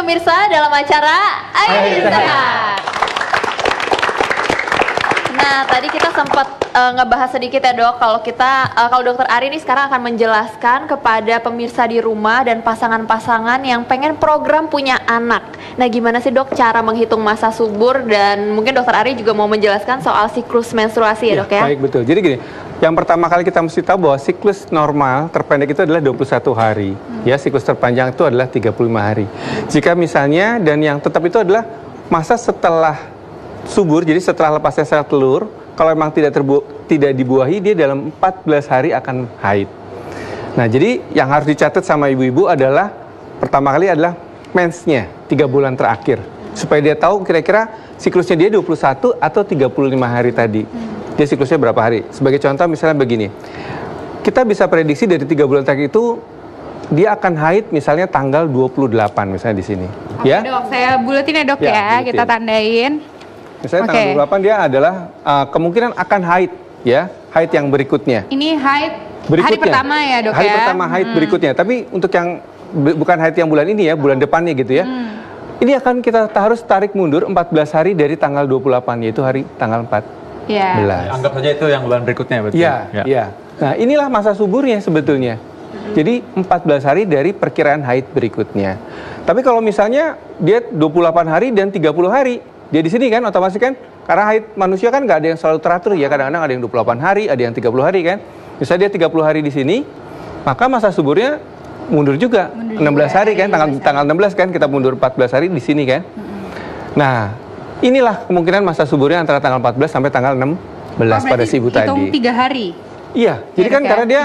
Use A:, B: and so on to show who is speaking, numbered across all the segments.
A: pemirsa dalam acara Ayo Sehat. Nah, tadi kita sempat ngebahas sedikit ya dok, kalau dokter Ari ini sekarang akan menjelaskan kepada pemirsa di rumah dan pasangan-pasangan yang pengen program punya anak. Nah, gimana sih dok cara menghitung masa subur, dan mungkin dokter Ari juga mau menjelaskan soal siklus menstruasi ya dok ya?
B: Baik, betul. Jadi gini, yang pertama kali kita mesti tahu bahwa siklus normal terpendek itu adalah 21 hari. Ya, siklus terpanjang itu adalah 35 hari. Jika misalnya, dan yang tetap itu adalah masa setelah subur, jadi setelah lepasnya sel telur, kalau memang tidak dibuahi, dia dalam 14 hari akan haid. Nah, jadi yang harus dicatat sama ibu-ibu adalah, pertama kali adalah mensnya, 3 bulan terakhir. Supaya dia tahu kira-kira siklusnya dia 21 atau 35 hari tadi. Dia siklusnya berapa hari. Sebagai contoh misalnya begini, kita bisa prediksi dari 3 bulan terakhir itu, dia akan haid misalnya tanggal 28 misalnya di sini.
C: Oke, ya dok, saya buletin ya dok ya, kita tandain.
B: Misalnya tanggal 28 dia adalah kemungkinan akan haid, ya, haid yang berikutnya.
C: Ini haid hari pertama ya dok,
B: hari pertama haid berikutnya. Tapi untuk yang bukan haid yang bulan ini ya, bulan depannya gitu ya. Ini akan kita harus tarik mundur 14 hari dari tanggal 28, yaitu hari tanggal 4.
D: Ya. Anggap saja itu yang bulan berikutnya betul.
B: Iya. Nah, inilah masa suburnya sebetulnya. Jadi 14 hari dari perkiraan haid berikutnya. Tapi kalau misalnya dia 28 hari dan 30 hari, dia di sini kan otomatis kan, karena haid manusia kan nggak ada yang selalu teratur ya, kadang-kadang ada yang 28 hari, ada yang 30 hari kan. Misalnya dia 30 hari di sini, maka masa suburnya mundur juga, 16 hari kan, tanggal 16 kan, kita mundur 14 hari di sini kan. Nah, inilah kemungkinan masa suburnya antara tanggal 14 sampai tanggal 16 pada si ibu tadi.
C: Hitung 3 hari?
B: Iya, jadi kan karena dia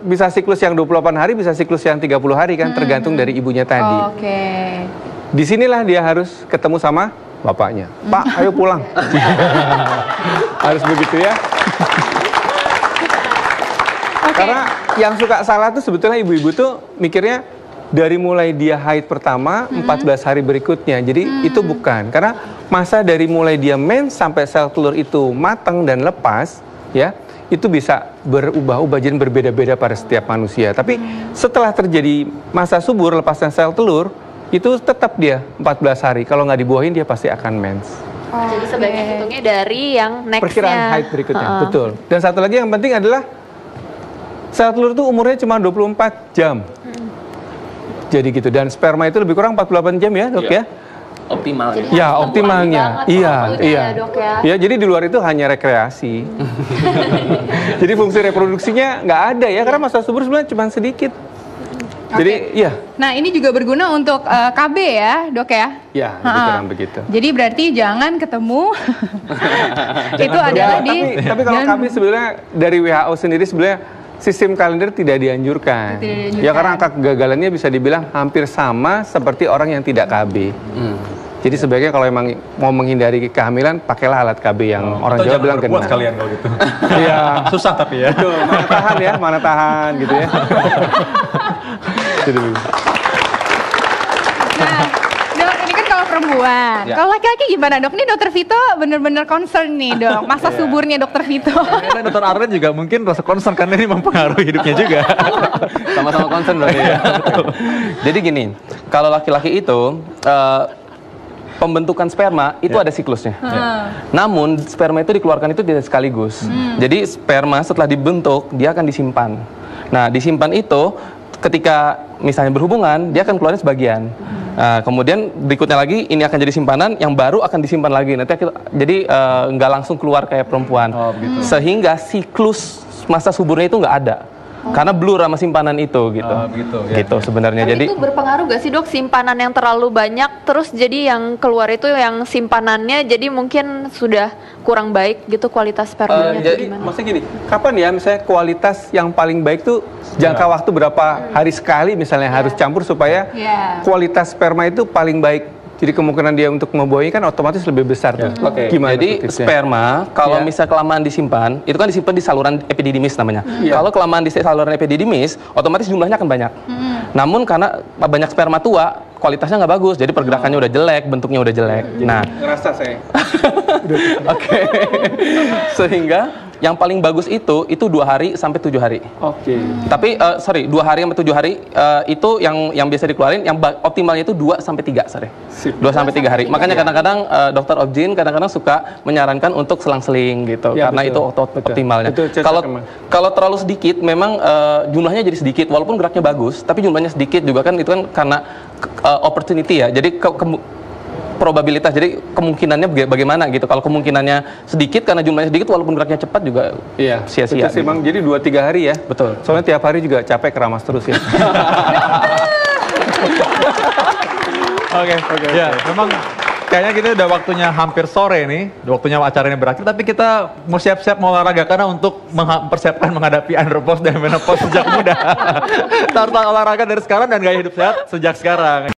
B: bisa siklus yang 28 hari, bisa siklus yang 30 hari kan, tergantung dari ibunya tadi. Disinilah dia harus ketemu sama bapaknya. Pak, ayo pulang. Harus begitu ya. Karena yang suka salah tuh sebetulnya ibu-ibu tuh mikirnya dari mulai dia haid pertama 14 hari berikutnya. Jadi itu bukan. Karena masa dari mulai dia mens sampai sel telur itu matang dan lepas, ya, itu bisa berubah-ubah, jadi berbeda-beda pada setiap manusia. Tapi setelah terjadi masa subur lepasnya sel telur, itu tetap dia 14 hari. Kalau nggak dibuahin dia pasti akan mens.
A: Jadi sebaiknya hitungnya dari yang nextnya.
B: Perkiraan haid berikutnya, betul. Dan satu lagi yang penting adalah sel telur itu umurnya cuma 24 jam. Jadi gitu. Dan sperma itu lebih kurang 48 jam ya dok ya?
D: Optimalnya.
B: Ya, optimalnya. Iya. Ya, jadi di luar itu hanya rekreasi. Jadi fungsi reproduksinya nggak ada ya, karena masa subur sebenarnya cuma sedikit. Jadi, iya.
C: Nah, ini juga berguna untuk KB ya, dok ya?
B: Ya, lebih kurang begitu.
C: Jadi berarti jangan ketemu. Itu adalah
B: Tapi kalau KB sebenarnya dari WHO sendiri sebenarnya sistem kalender tidak dianjurkan. Ya, karena angka kegagalannya bisa dibilang hampir sama seperti orang yang tidak KB. Jadi sebaiknya kalau emang mau menghindari kehamilan, pakailah alat KB yang orang Jawa bilang kena.
D: Sekalian kalau gitu.
B: Iya.
D: Susah tapi ya.
B: Betul, mana tahan gitu ya.
C: Nah, dok, ini kan kalau perempuan. Kalau laki-laki gimana dok? Ini dokter Vito bener-bener concern nih dok, masa suburnya dokter Vito.
D: Dokter Arlen juga mungkin rasa concern karena ini mempengaruhi hidupnya juga.
E: Sama-sama concern berarti ya. Jadi gini, kalau laki-laki itu pembentukan sperma itu ada siklusnya. Namun sperma itu dikeluarkan itu tidak sekaligus. Jadi sperma setelah dibentuk dia akan disimpan. Nah, disimpan itu ketika misalnya berhubungan dia akan keluarin sebagian. Kemudian berikutnya lagi ini akan jadi simpanan yang baru akan disimpan lagi. Nanti jadi nggak langsung keluar kayak perempuan. Sehingga siklus masa suburnya itu nggak ada. Karena blur sama simpanan itu gitu. Gitu sebenarnya.
A: Jadi itu berpengaruh gak sih dok, simpanan yang terlalu banyak terus jadi yang keluar itu yang simpanannya jadi mungkin sudah kurang baik gitu kualitas spermanya.
B: Jadi maksudnya gini, kapan ya misalnya kualitas yang paling baik tuh jangka waktu berapa hari sekali misalnya harus campur supaya kualitas sperma itu paling baik. Jadi kemungkinan dia untuk membuahi kan otomatis lebih besar tuh. Gimana
E: jadi sperma kalau misal kelamaan disimpan, itu kan disimpan di saluran epididymis namanya. Kalau kelamaan di saluran epididymis, otomatis jumlahnya akan banyak. Namun karena banyak sperma tua, kualitasnya nggak bagus, jadi pergerakannya udah jelek, bentuknya udah jelek. Nah,
B: ngerasa saya.
E: Sehingga Yang paling bagus itu 2 hari sampai 7 hari.
B: Oke.
E: Tapi 2 hari sampai 7 hari itu yang biasa dikeluarin, yang optimalnya itu 2 sampai 3, sorry. 2 sampai 3 hari. Makanya kadang-kadang dokter obgyn kadang-kadang suka menyarankan untuk selang-seling gitu,
B: Ya,
E: karena
B: betul.
E: itu optimalnya.
B: Betul,
E: Kalau terlalu sedikit, memang jumlahnya jadi sedikit, walaupun geraknya bagus, tapi jumlahnya sedikit juga kan, itu kan karena opportunity ya. Jadi probabilitas, jadi kemungkinannya bagaimana gitu. Kalau kemungkinannya sedikit karena jumlahnya sedikit, walaupun geraknya cepat juga sia-sia.
B: Betul sih, Bang. Jadi 2-3 hari ya.
E: Betul.
B: Soalnya tiap hari juga capek keramas terus ya.
D: Oke. Ya, memang kayaknya kita udah waktunya hampir sore nih, waktunya acara ini berakhir, tapi kita mau siap-siap mau olahraga karena untuk mempersiapkan menghadapi andropause dan menopause sejak muda. Kita harus olahraga dari sekarang dan gaya hidup sehat sejak sekarang.